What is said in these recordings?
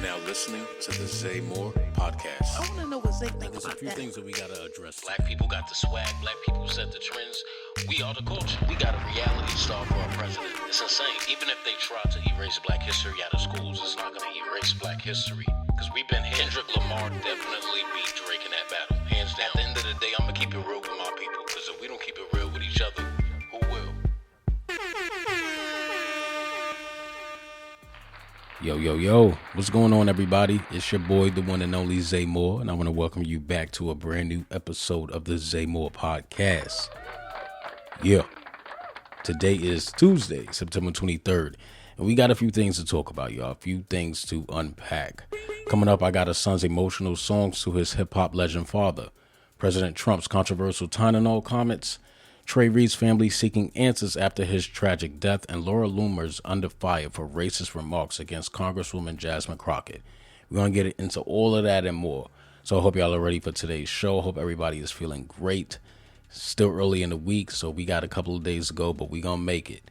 now listening to the Zay Moore podcast. I want to know what Zay thinks There's a about few that. things that we gotta address. Black people got the swag. Black people set the trends. We are the culture. We got a reality star for our president. It's insane. Even if they try to erase black history out of schools, it's not going to erase black history. Because we've been here. Kendrick Lamar definitely beat Drake in that battle. Hands down. At the end of the day, I'm going to keep it real with my people. Because if we don't keep it real with each other, who will? Yo, what's going on, everybody? It's your boy, the one and only Zay Moore, and I want to welcome you back to a brand new episode of the Zay Moore podcast. Yeah, today is Tuesday, September 23rd, and we got a few things to talk about, y'all, a few things to unpack. Coming up, I got a son's emotional songs to his hip-hop legend father, President Trump's controversial Tylenol comments, Trey Reed's family seeking answers after his tragic death, and Laura Loomer's under fire for racist remarks against Congresswoman Jasmine Crockett. We're going to get into all of that and more. So I hope y'all are ready for today's show. Hope everybody is feeling great. Still early in the week, so we got a couple of days to go, but we going to make it.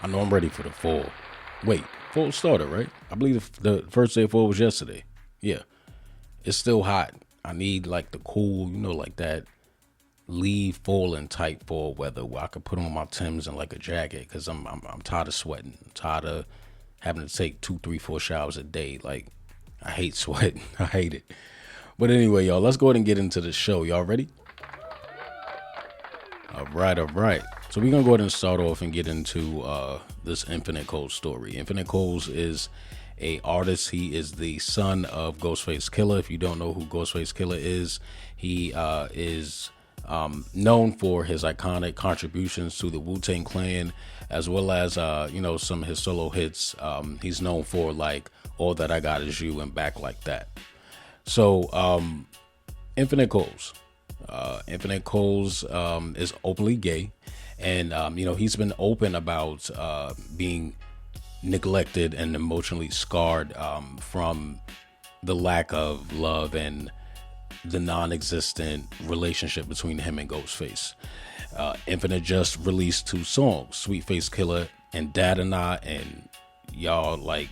I know I'm ready for the fall. Wait, fall started, right? I believe the first day of fall was yesterday. Yeah. It's still hot. I need like the cool, like that leave fall and tight fall weather where I could put on my Timbs and like a jacket, because I'm tired of sweating. I'm tired of having to take 2, 3, 4 showers a day. Like, I hate sweating. I hate it. But anyway, y'all, let's go ahead and get into the show. Y'all ready? All right. So we're going to go ahead and start off and get into this Infinite Cold story. Infinite Cold is a artist. He is the son of Ghostface Killah. If you don't know who Ghostface Killah is, he is known for his iconic contributions to the Wu-Tang Clan, as well as, some of his solo hits. He's known for like All That I Got Is You and Back Like That. So Infinite Cold. Infinite Cold is openly gay, and he's been open about being neglected and emotionally scarred from the lack of love and the non-existent relationship between him and Ghostface. Infinite just released 2 songs, Sweet Face Killer and Dad and I, and y'all, like,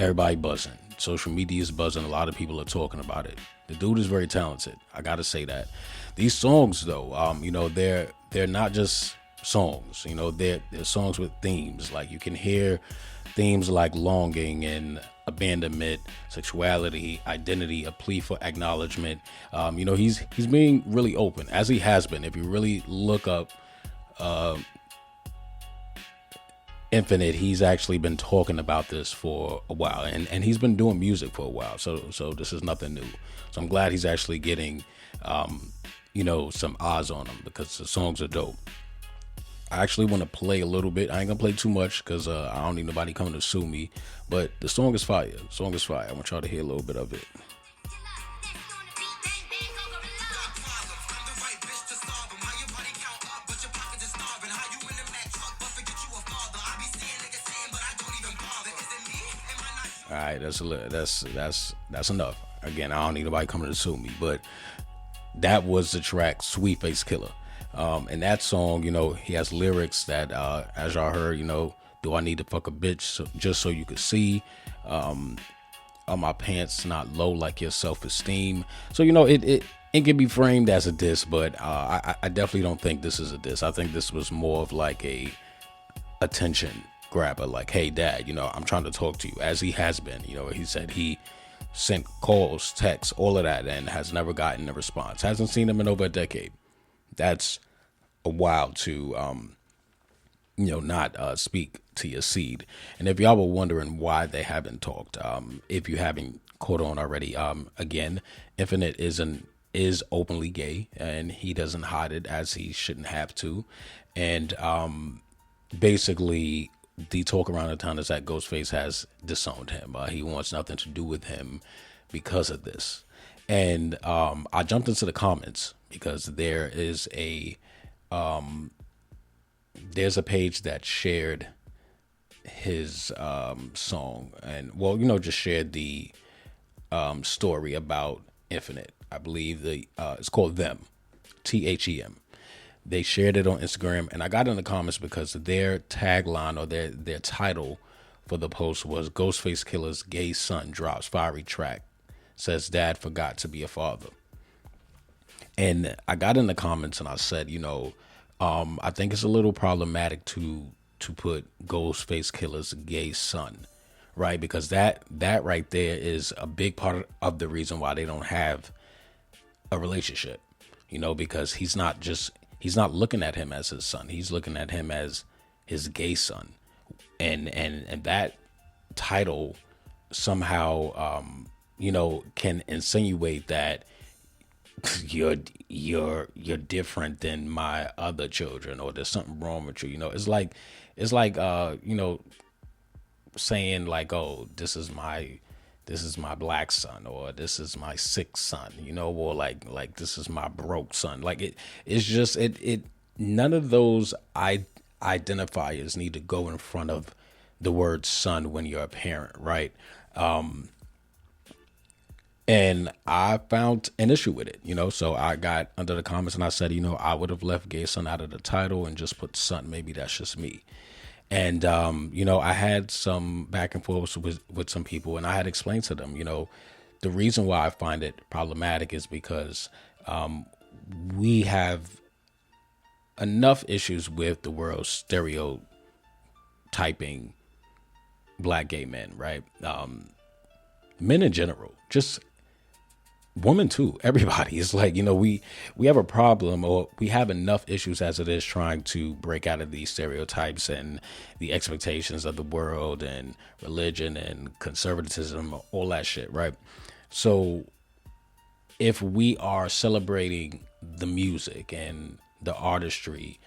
everybody buzzing. Social media is buzzing. A lot of people are talking about it. The dude is very talented. I gotta say that. These songs, though, they're not just songs. They're songs with themes. Like, you can hear themes like longing and abandonment, sexuality, identity, a plea for acknowledgement. He's being really open, as he has been. If you really look up Infinite, he's actually been talking about this for a while, and he's been doing music for a while. So this is nothing new. So I'm glad he's actually getting some eyes on him, because the songs are dope. I actually want to play a little bit. I ain't gonna play too much because I don't need nobody coming to sue me. But the song is fire. I want y'all to hear a little bit of it. All right, that's enough. Again, I don't need nobody coming to sue me. But that was the track "Sweet Face Killer." And that song, he has lyrics that, as y'all heard, do I need to fuck a bitch just so you could see? Are my pants not low like your self-esteem? So, it can be framed as a diss, but I definitely don't think this is a diss. I think this was more of like a attention grabber, like, hey, Dad, I'm trying to talk to you, as he has been. He said he sent calls, texts, all of that, and has never gotten a response. Hasn't seen him in over a decade. That's a while to, not speak to your seed. And if y'all were wondering why they haven't talked, if you haven't caught on already, again, Infinite is openly gay, and he doesn't hide it, as he shouldn't have to. And basically, the talk around the town is that Ghostface has disowned him. He wants nothing to do with him because of this. And I jumped into the comments because there is there's a page that shared his song, and just shared the story about Infinite. I believe it's called Them, THEM. They shared it on Instagram, and I got in the comments because their tagline or their title for the post was Ghostface Killah's gay son drops fiery track, says dad forgot to be a father. And I got in the comments and I said, I think it's a little problematic to put Ghostface Killah's gay son, right? Because that right there is a big part of the reason why they don't have a relationship, because he's not looking at him as his son. He's looking at him as his gay son. And that title somehow, can insinuate that you're different than my other children, or there's something wrong with you. It's like saying like, oh, this is my black son, or this is my sick son, or like this is my broke son. Like it's just none of those identifiers need to go in front of the word son when you're a parent, right? And I found an issue with it, so I got under the comments and I said, I would have left gay son out of the title and just put son. Maybe that's just me. And, I had some back and forth with some people, and I had explained to them, the reason why I find it problematic is because we have enough issues with the world stereotyping black gay men, right? Men in general, just women too, everybody. It's like, we have a problem, or we have enough issues as it is trying to break out of these stereotypes and the expectations of the world and religion and conservatism, all that shit, right? So if we are celebrating the music and the artistry,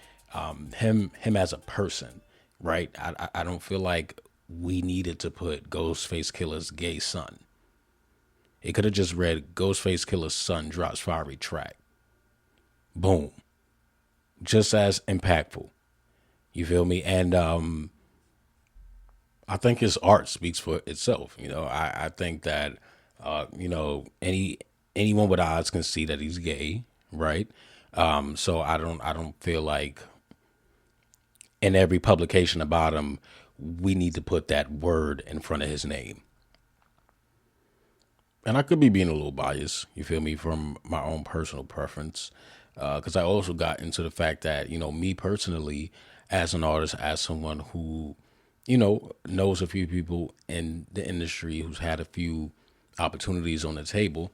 him as a person, right? I don't feel like we needed to put Ghostface Killah's gay son. It could have just read Ghostface Killah's son drops fiery track. Boom. Just as impactful. You feel me? And I think his art speaks for itself. I think that anyone with eyes can see that he's gay, right? So I don't feel like in every publication about him we need to put that word in front of his name. And I could be being a little biased, you feel me, from my own personal preference. Because I also got into the fact that, me personally, as an artist, as someone who, knows a few people in the industry, who's had a few opportunities on the table,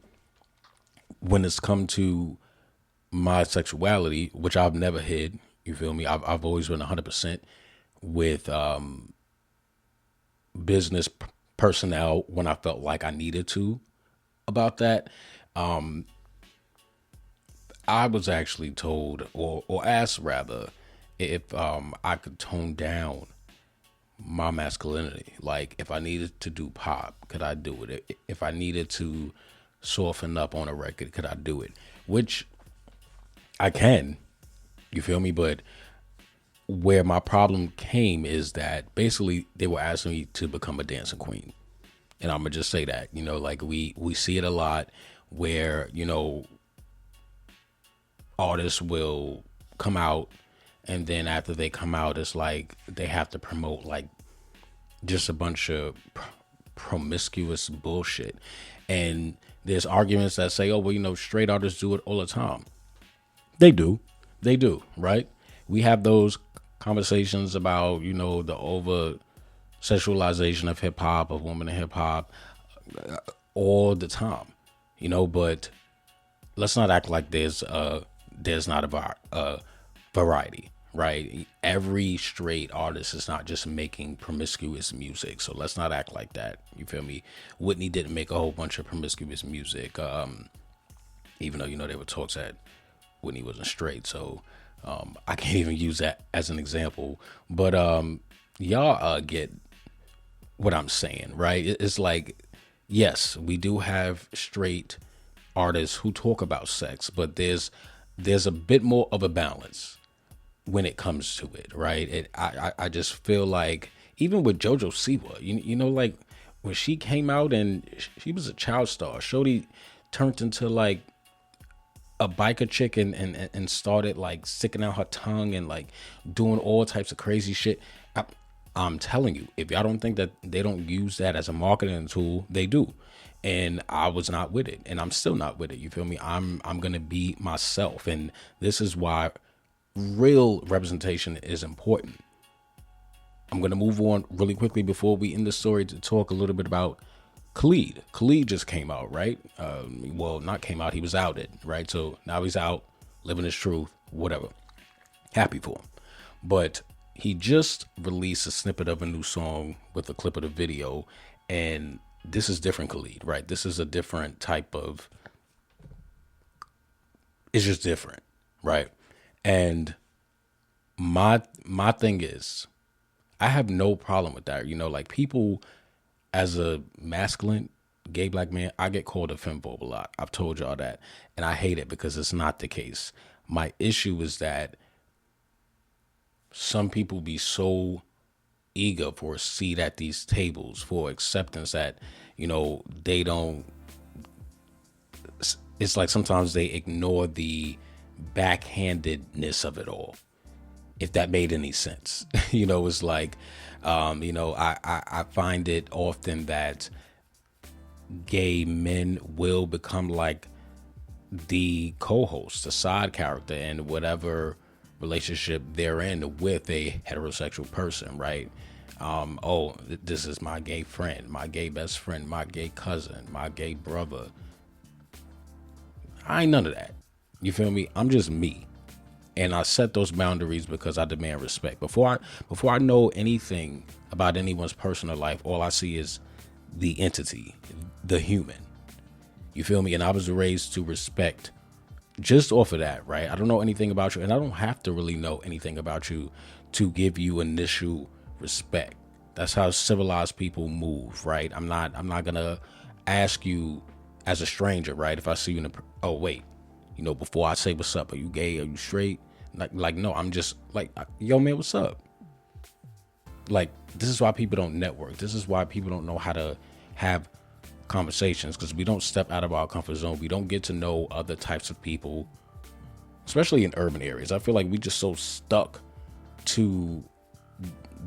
when it's come to my sexuality, which I've never hid, you feel me, I've always been 100% with business personnel when I felt like I needed to about that. I was actually told, or asked rather, if I could tone down my masculinity. Like if I needed to do pop, could I do it? If I needed to soften up on a record, could I do it? Which I can, you feel me? But where my problem came is that basically they were asking me to become a dancing queen. And I'm going to just say that, like we see it a lot where, artists will come out, and then after they come out, it's like they have to promote like just a bunch of promiscuous bullshit. And there's arguments that say, oh, well, straight artists do it all the time. They do, right? We have those conversations about, the over sexualization of hip hop, of women in hip hop, all the time, but let's not act like there's not a variety, right? Every straight artist is not just making promiscuous music. So let's not act like that. You feel me? Whitney didn't make a whole bunch of promiscuous music. Even though, there were talks that Whitney wasn't straight. So, I can't even use that as an example, but, y'all, get what I'm saying, right? It's like, yes, we do have straight artists who talk about sex, but there's a bit more of a balance when it comes to it, right? I just feel like even with JoJo Siwa, like when she came out and she was a child star, Shorty turned into like a biker chick and started like sticking out her tongue and like doing all types of crazy shit. I'm telling you, if y'all don't think that they don't use that as a marketing tool, they do. And I was not with it, and I'm still not with it. You feel me? I'm gonna be myself, and this is why real representation is important. I'm gonna move on really quickly before we end the story to talk a little bit about Khalid. Khalid just came out, right? Well, not came out. He was outed, right? So now he's out, living his truth, whatever. Happy for him. But he just released a snippet of a new song with a clip of the video, and this is different Khalid, right? This is a different type of, it's just different, right? And my thing is, I have no problem with that. You know, like people, as a masculine gay black man, I get called a femphobe a lot. I've told y'all that. And I hate it because it's not the case. My issue is that some people be so eager for a seat at these tables, for acceptance, that, you know, they don't, it's like sometimes they ignore the backhandedness of it all, if that made any sense. You know, it's like, you know, I find it often that gay men will become like the co-host, the side character in whatever relationship they're in with a heterosexual person, right? This is my gay friend, my gay best friend, my gay cousin, my gay brother. I ain't none of that. You feel me? I'm just me. And I set those boundaries because I demand respect. Before I know anything about anyone's personal life, all I see is the entity, the human. You feel me? And I was raised to respect just off of that, right? I don't know anything about you, and I don't have to really know anything about you to give you initial respect. That's how civilized people move, right? I'm not gonna ask you as a stranger, right? If I see you in oh wait, you know, before I say what's up, are you gay? Are you straight? Like no, I'm just like, yo man, what's up? Like, this is why people don't network. This is why people don't know how to have conversations, because we don't step out of our comfort zone. We don't get to know other types of people, especially in urban areas. I feel like we just so stuck to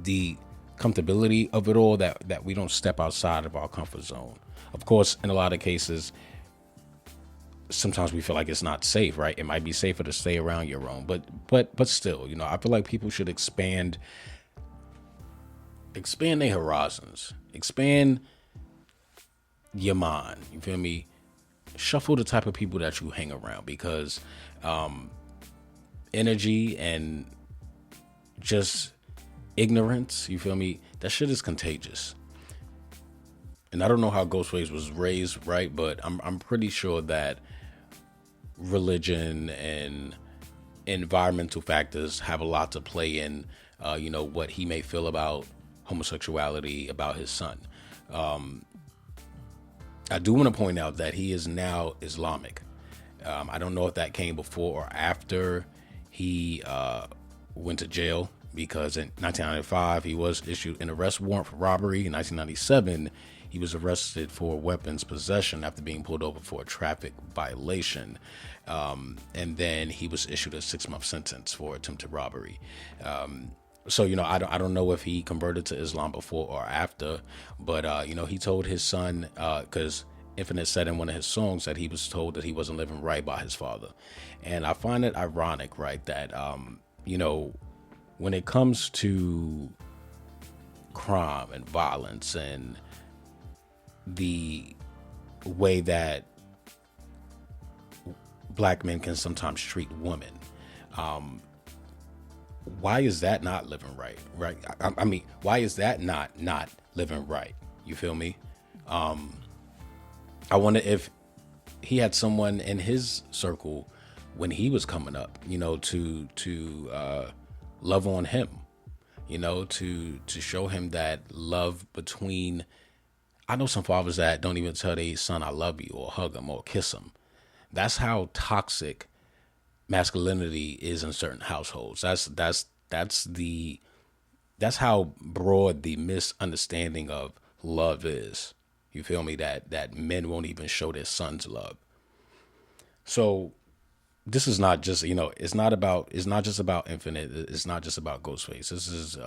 the comfortability of it all that we don't step outside of our comfort zone. Of course, in a lot of cases, sometimes we feel like it's not safe, right? It might be safer to stay around your own, but still, you know, I feel like people should expand their horizons, expand your mind. You feel me? Shuffle the type of people that you hang around, because energy and just ignorance, you feel me? That shit is contagious. And I don't know how Ghostface was raised, right? But I'm pretty sure that religion and environmental factors have a lot to play in, you know, what he may feel about homosexuality, about his son. I do want to point out that he is now Islamic. I don't know if that came before or after he went to jail, because in 1995, he was issued an arrest warrant for robbery. In 1997, he was arrested for weapons possession after being pulled over for a traffic violation. And then he was issued a 6-month sentence for attempted robbery. So, you know, I don't know if he converted to Islam before or after, but, you know, he told his son, because Infinite said in one of his songs that he was told that he wasn't living right by his father. And I find it ironic, right, that, you know, when it comes to crime and violence and the way that black men can sometimes treat women, why is that not living right? Right? I mean, why is that not living right? You feel me? I wonder if he had someone in his circle when he was coming up, you know, to love on him, you know, to show him that love between. I know some fathers that don't even tell their son I love you, or hug him or kiss him. That's how toxic masculinity is in certain households. That's how broad the misunderstanding of love is. You feel me? That men won't even show their sons love. So this is not just, you know, it's not just about Infinite. It's not just about Ghostface. This is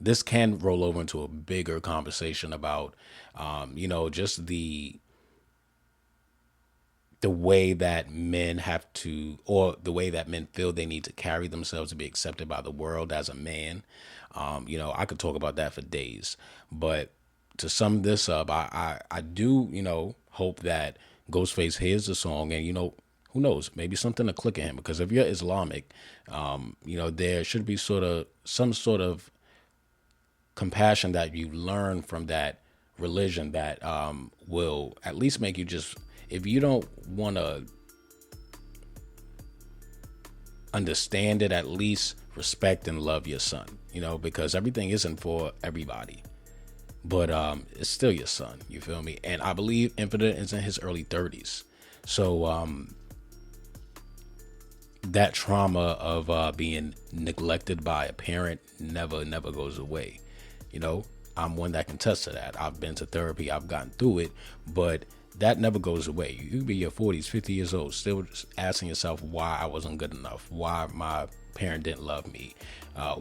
this can roll over into a bigger conversation about, just the way that men have to, or the way that men feel they need to carry themselves to be accepted by the world as a man. I could talk about that for days, but to sum this up, I do, hope that Ghostface hears the song and, who knows, maybe something to click at him, because if you're Islamic, there should be some sort of compassion that you learn from that religion that will at least make you just, if you don't want to understand it, at least respect and love your son, because everything isn't for everybody, but it's still your son, you feel me? And I believe Infinite is in his early 30s. So that trauma of being neglected by a parent never goes away. I'm one that can attest to that. I've been to therapy, I've gotten through it, but that never goes away. You could be in your 40s, 50 years old, still just asking yourself why I wasn't good enough, why my parent didn't love me,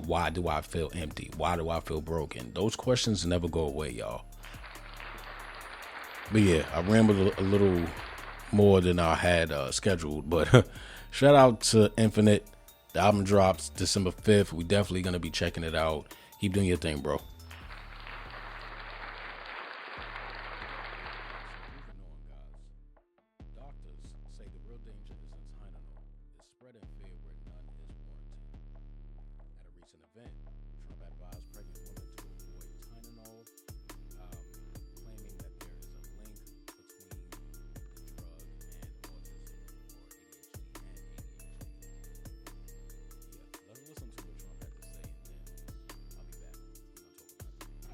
why do I feel empty, why do I feel broken? Those questions never go away, y'all. But yeah, I rambled a little more than I had scheduled, but shout out to Infinite. The album drops December 5th. We definitely going to be checking it out. Keep doing your thing, bro.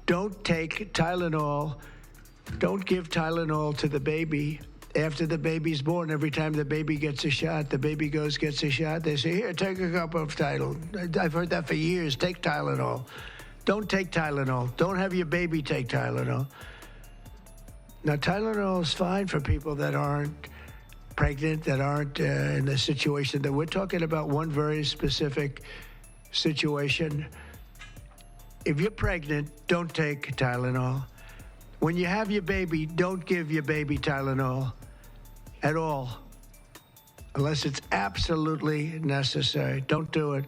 Don't take Tylenol. Don't give Tylenol to the baby after the baby's born. Every time the baby gets a shot, the baby gets a shot. They say, here, take a cup of Tylenol. I've heard that for years. Take Tylenol. Don't take Tylenol. Don't have your baby take Tylenol. Now, Tylenol is fine for people that aren't pregnant, that aren't in the situation that we're talking about. One very specific situation. If you're pregnant, don't take Tylenol. When you have your baby, don't give your baby Tylenol at all, unless it's absolutely necessary. Don't do it.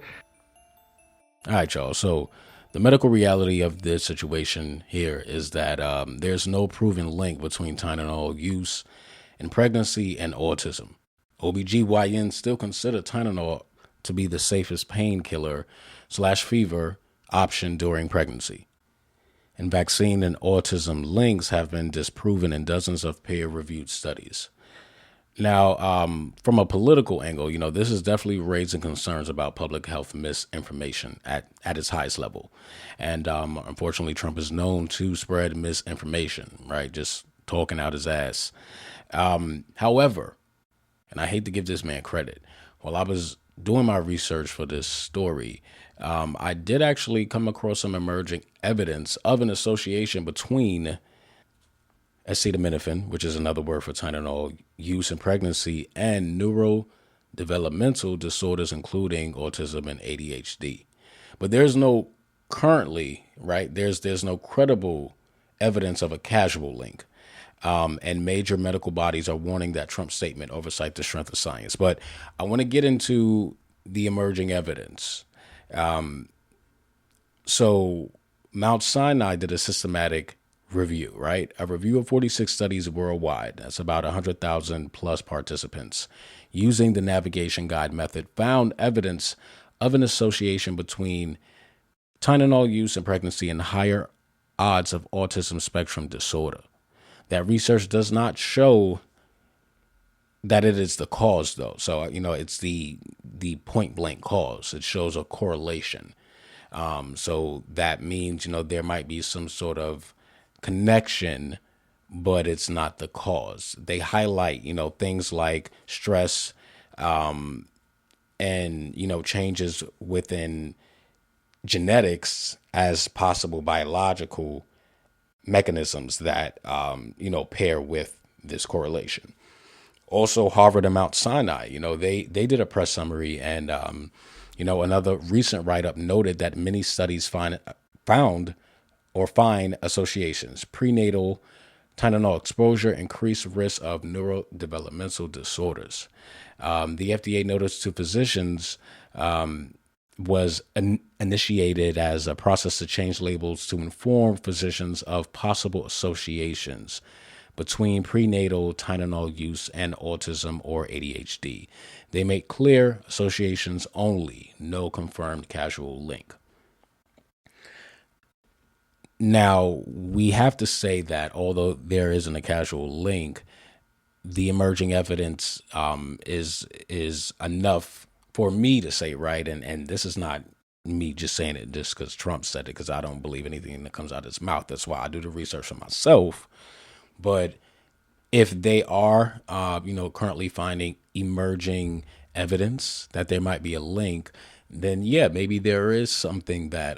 All right, y'all. So the medical reality of this situation here is that there's no proven link between Tylenol use in pregnancy and autism. OBGYNs still consider Tylenol to be the safest painkiller / fever option during pregnancy. And vaccine and autism links have been disproven in dozens of peer-reviewed studies. Now, from a political angle, this is definitely raising concerns about public health misinformation at its highest level. And unfortunately, Trump is known to spread misinformation, right? Just talking out his ass. However, and I hate to give this man credit, while I was doing my research for this story, I did actually come across some emerging evidence of an association between acetaminophen, which is another word for Tylenol, use in pregnancy and neurodevelopmental disorders, including autism and ADHD. But there's no currently, right? There's no credible evidence of a causal link. And major medical bodies are warning that Trump's statement oversight the strength of science. But I want to get into the emerging evidence. So Mount Sinai did a systematic review, right? A review of 46 studies worldwide. That's about 100,000 plus participants using the navigation guide method found evidence of an association between Tylenol use in pregnancy and higher odds of autism spectrum disorder. That research does not show that it is the cause, though. So, it's the point blank cause. It shows a correlation. So that means, there might be some sort of connection, but it's not the cause. They highlight, things like stress, and, changes within genetics as possible biological mechanisms that, pair with this correlation. Also, Harvard and Mount Sinai, they did a press summary, and, another recent write-up noted that many studies find found or find associations: prenatal Tylenol exposure, increased risk of neurodevelopmental disorders. The FDA notice to physicians was initiated as a process to change labels to inform physicians of possible associations between prenatal Tylenol use and autism or ADHD. They make clear associations only, no confirmed causal link. Now, we have to say that although there isn't a causal link, the emerging evidence is enough for me to say, right, and this is not me just saying it just because Trump said it, because I don't believe anything that comes out of his mouth. That's why I do the research for myself. But if they are, currently finding emerging evidence that there might be a link, then yeah, maybe there is something that,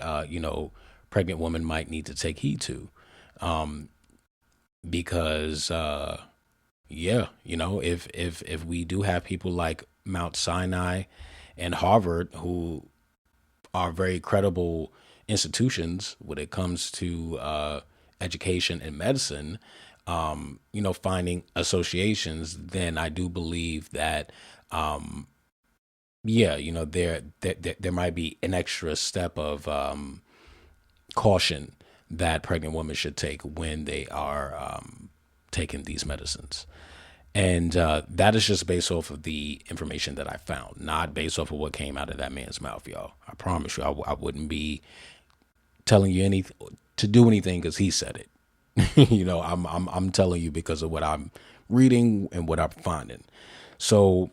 pregnant women might need to take heed to. Because, if we do have people like Mount Sinai and Harvard, who are very credible institutions when it comes to education and medicine, finding associations, then I do believe that, there might be an extra step of caution that pregnant women should take when they are taking these medicines. And that is just based off of the information that I found, not based off of what came out of that man's mouth, y'all. I promise you, I wouldn't be telling you to do anything because he said it. I'm telling you because of what I'm reading and what I'm finding. So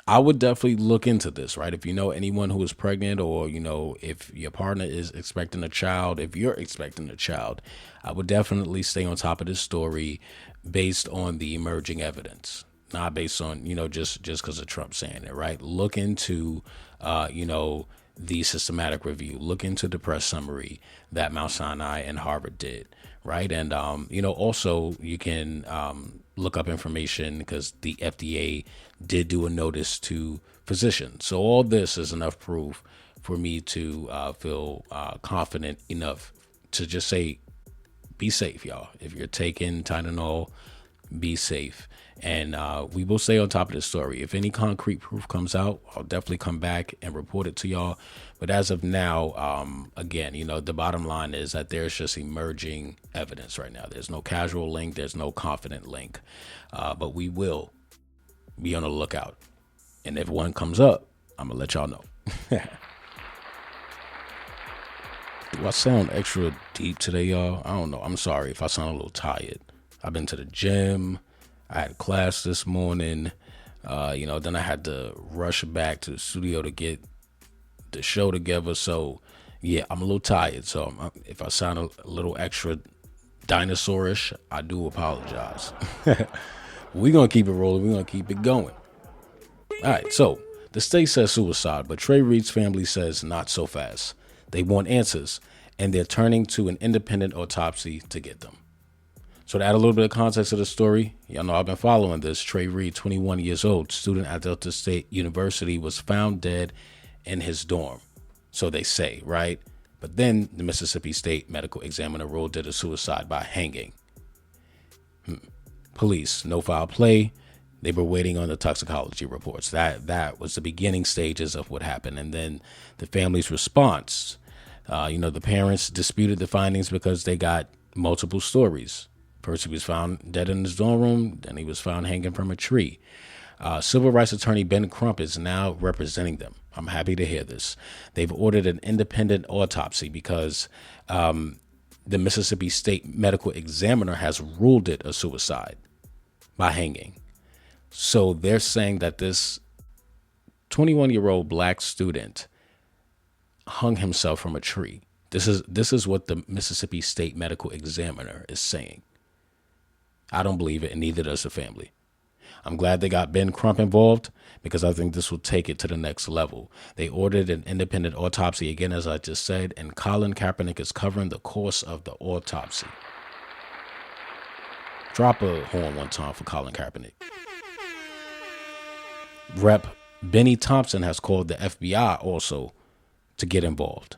I would definitely look into this, right? If you know anyone who is pregnant, or, if your partner is expecting a child, if you're expecting a child, I would definitely stay on top of this story based on the emerging evidence, not based on, just because of Trump saying it, right? Look into, the systematic review, look into the press summary that Mount Sinai and Harvard did, right? And, also you can look up information because the FDA did do a notice to physicians. So all this is enough proof for me to feel confident enough to just say, be safe, y'all. If you're taking Tylenol, be safe. And we will stay on top of this story. If any concrete proof comes out, I'll definitely come back and report it to y'all. But as of now, again, the bottom line is that there's just emerging evidence right now. There's no causal link. There's no confident link. But we will be on the lookout. And if one comes up, I'm going to let y'all know. Do I sound extra deep today, y'all? I don't know. I'm sorry if I sound a little tired. I've been to the gym. I had class this morning. Then I had to rush back to the studio to get the show together. So, yeah, I'm a little tired. So if I sound a little extra dinosaurish, I do apologize. We're going to keep it rolling. We're going to keep it going. All right, so the state says suicide, but Trey Reed's family says not so fast. They want answers, and they're turning to an independent autopsy to get them. So to add a little bit of context to the story, y'all know I've been following this. Trey Reed, 21 years old, student at Delta State University, was found dead in his dorm. So they say, right? But then the Mississippi State Medical Examiner ruled it a suicide by hanging. Police, no foul play. They were waiting on the toxicology reports. That was the beginning stages of what happened. And then the family's response, the parents disputed the findings because they got multiple stories. First, he was found dead in his dorm room. Then he was found hanging from a tree. Civil rights attorney Ben Crump is now representing them. I'm happy to hear this. They've ordered an independent autopsy because the Mississippi State Medical Examiner has ruled it a suicide by hanging. So they're saying that this 21-year-old black student hung himself from a tree. This is what the Mississippi State Medical Examiner is saying. I don't believe it, and neither does the family. I'm glad they got Ben Crump involved because I think this will take it to the next level. They ordered an independent autopsy, again, as I just said, and Colin Kaepernick is covering the course of the autopsy. Drop a horn one time for Colin Kaepernick. Rep. Benny Thompson has called the FBI also to get involved.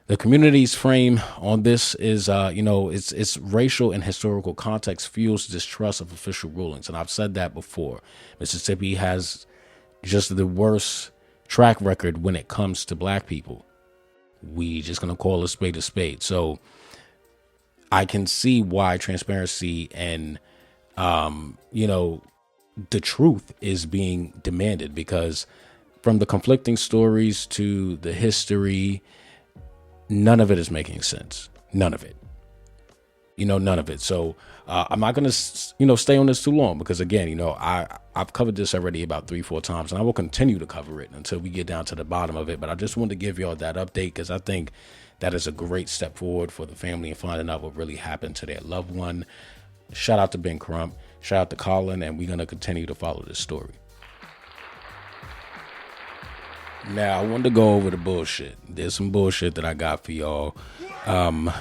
The community's frame on this is, it's racial and historical context fuels distrust of official rulings. And I've said that before. Mississippi has just the worst track record when it comes to black people. We just going to call a spade a spade. So I can see why transparency and, the truth is being demanded, because from the conflicting stories to the history, none of it is making sense. None of it. None of it. So I'm not going to, stay on this too long, because again, I've covered this already about 3-4 times, and I will continue to cover it until we get down to the bottom of it. But I just wanted to give y'all that update, because I think that is a great step forward for the family and finding out what really happened to their loved one. Shout out to Ben Crump. Shout out to Colin. And we're going to continue to follow this story. Now, I wanted to go over the bullshit. There's some bullshit that I got for y'all. Do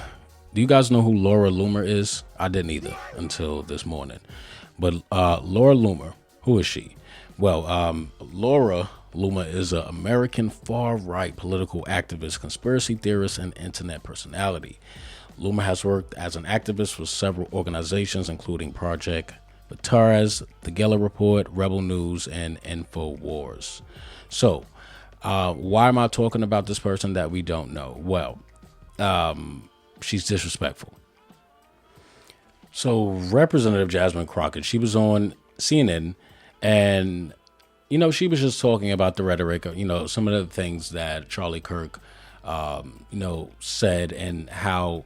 you guys know who Laura Loomer is? I didn't either until this morning. But Laura Loomer, who is she? Well, Laura Loomer is an American far-right political activist, conspiracy theorist, and internet personality. Loomer has worked as an activist for several organizations, including Project Bataras, The Geller Report, Rebel News, and InfoWars. So, why am I talking about this person that we don't know? Well, she's disrespectful. So Representative Jasmine Crockett, she was on CNN, and, she was just talking about the rhetoric of, some of the things that Charlie Kirk, said, and how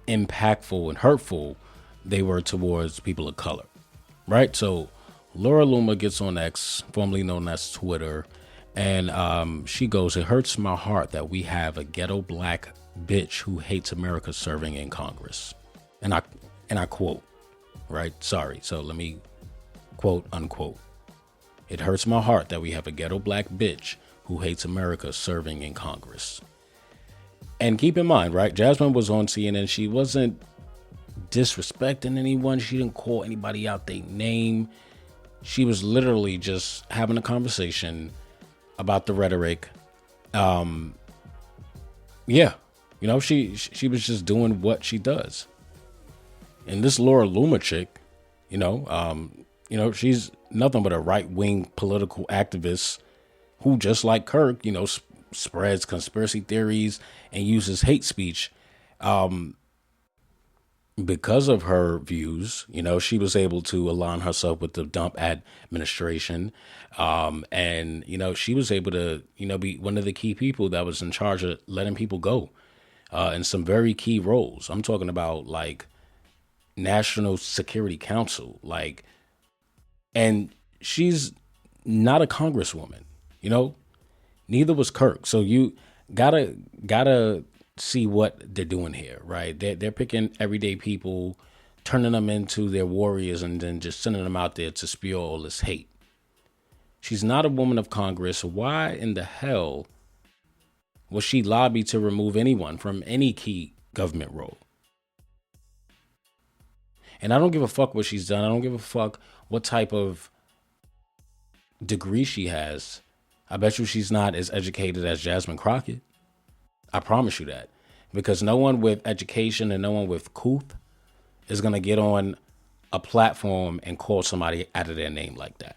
impactful and hurtful they were towards people of color. Right. So Laura Loomer gets on X, formerly known as Twitter, and she goes, "It hurts my heart that we have a ghetto black bitch who hates America serving in Congress." And I quote, right? Sorry. So let me quote, unquote. "It hurts my heart that we have a ghetto black bitch who hates America serving in Congress." And keep in mind, right? Jasmine was on CNN. She wasn't disrespecting anyone. She didn't call anybody out their name. She was literally just having a conversation about the rhetoric. She was just doing what she does. And this Laura Loomer chick, she's nothing but a right-wing political activist who, just like Kirk, spreads conspiracy theories and uses hate speech. Because of her views, she was able to align herself with the Dump administration. And she was able to, be one of the key people that was in charge of letting people go in some very key roles. I'm talking about like National Security Council, and she's not a congresswoman, neither was Kirk. So you gotta see what they're doing here, right? They're picking everyday people, turning them into their warriors, and then just sending them out there to spew all this hate. She's not a woman of Congress. Why in the hell will she lobby to remove anyone from any key government role? And I don't give a fuck what she's done. I don't give a fuck what type of degree she has. I bet you she's not as educated as Jasmine Crockett. I promise you that. Because no one with education and no one with couth is going to get on a platform and call somebody out of their name like that.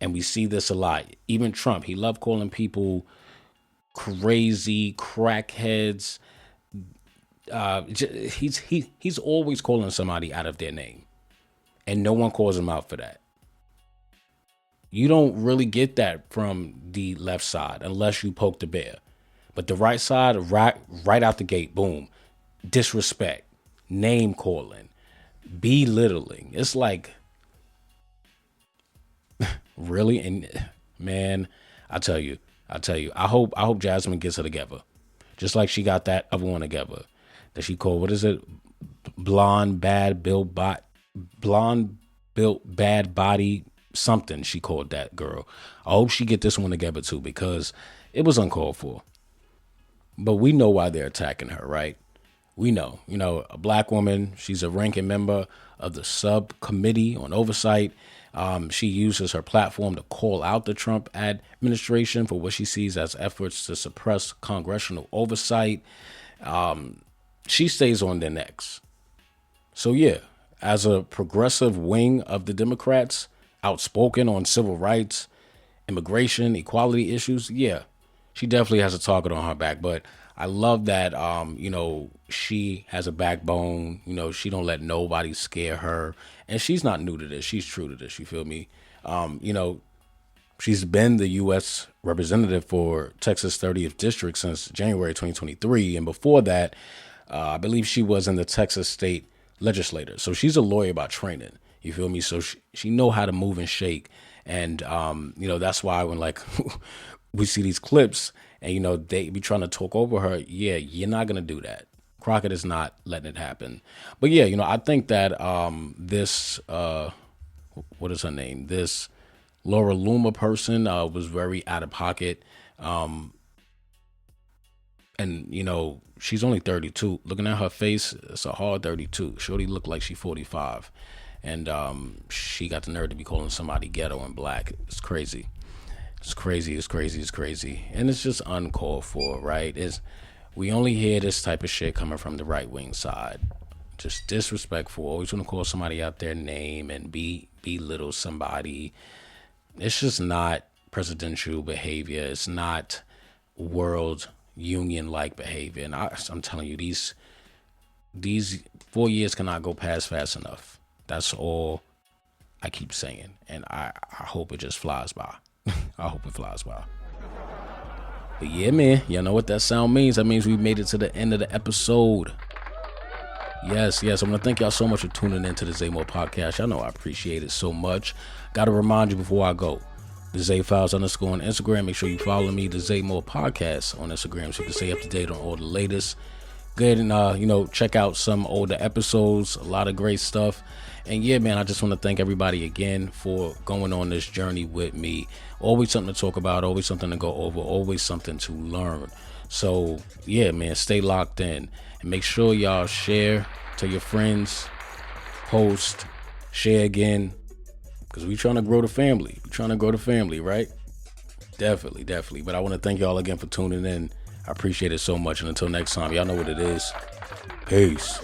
And we see this a lot. Even Trump, he loved calling people crazy, crackheads. He's always calling somebody out of their name. And no one calls him out for that. You don't really get that from the left side unless you poke the bear. But the right side, right out the gate, boom, disrespect, name calling, belittling. It's like, really? And man, I tell you, I hope Jasmine gets it together. Just like she got that other one together that she called, what is it? Blonde built bad body, something she called that girl. I hope she get this one together too, because it was uncalled for. But we know why they're attacking her, right? we know, a black woman. She's a ranking member of the subcommittee on oversight. She uses her platform to call out the Trump administration for what she sees as efforts to suppress congressional oversight. She stays on their necks. So yeah, as a progressive wing of the Democrats, outspoken on civil rights, immigration, equality issues, yeah, she definitely has a target on her back. But I love that, she has a backbone. She don't let nobody scare her. And she's not new to this. She's true to this. You feel me? She's been the U.S. representative for Texas 30th District since January 2023. And before that, I believe she was in the Texas state legislature. So she's a lawyer by training. You feel me? So she know how to move and shake. And, that's why when we see these clips and, they be trying to talk over her. Yeah, you're not going to do that. Crockett is not letting it happen. But yeah, I think that this, what is her name? This Laura Loomer person was very out of pocket. And, she's only 32. Looking at her face, it's a hard 32. Shorty looked like she's 45. And she got the nerve to be calling somebody ghetto and black. It's crazy. It's crazy. And it's just uncalled for, right? We only hear this type of shit coming from the right-wing side. Just disrespectful. Always want to call somebody out their name and belittle somebody. It's just not presidential behavior. It's not world union-like behavior. And I'm telling you, these 4 years cannot go past fast enough. That's all I keep saying. And I hope it just flies by. I hope it flies by. But yeah, man, y'all know what that sound means. That means we made it to the end of the episode. Yes. I want to thank y'all so much for tuning into the Zay Moore podcast. Y'all know I appreciate it so much. Got to remind you before I go, the Zay Files _ on Instagram. Make sure you follow me, the Zay Moore podcast on Instagram, so you can stay up to date on all the latest. Go ahead and, check out some older episodes. A lot of great stuff. And yeah, man, I just want to thank everybody again for going on this journey with me. Always something to talk about, always something to go over, always something to learn. So yeah, man, stay locked in and make sure y'all share to your friends, post, share again, because we trying to grow the family. Right? Definitely. But I want to thank y'all again for tuning in. I appreciate it so much. And until next time, y'all know what it is. Peace.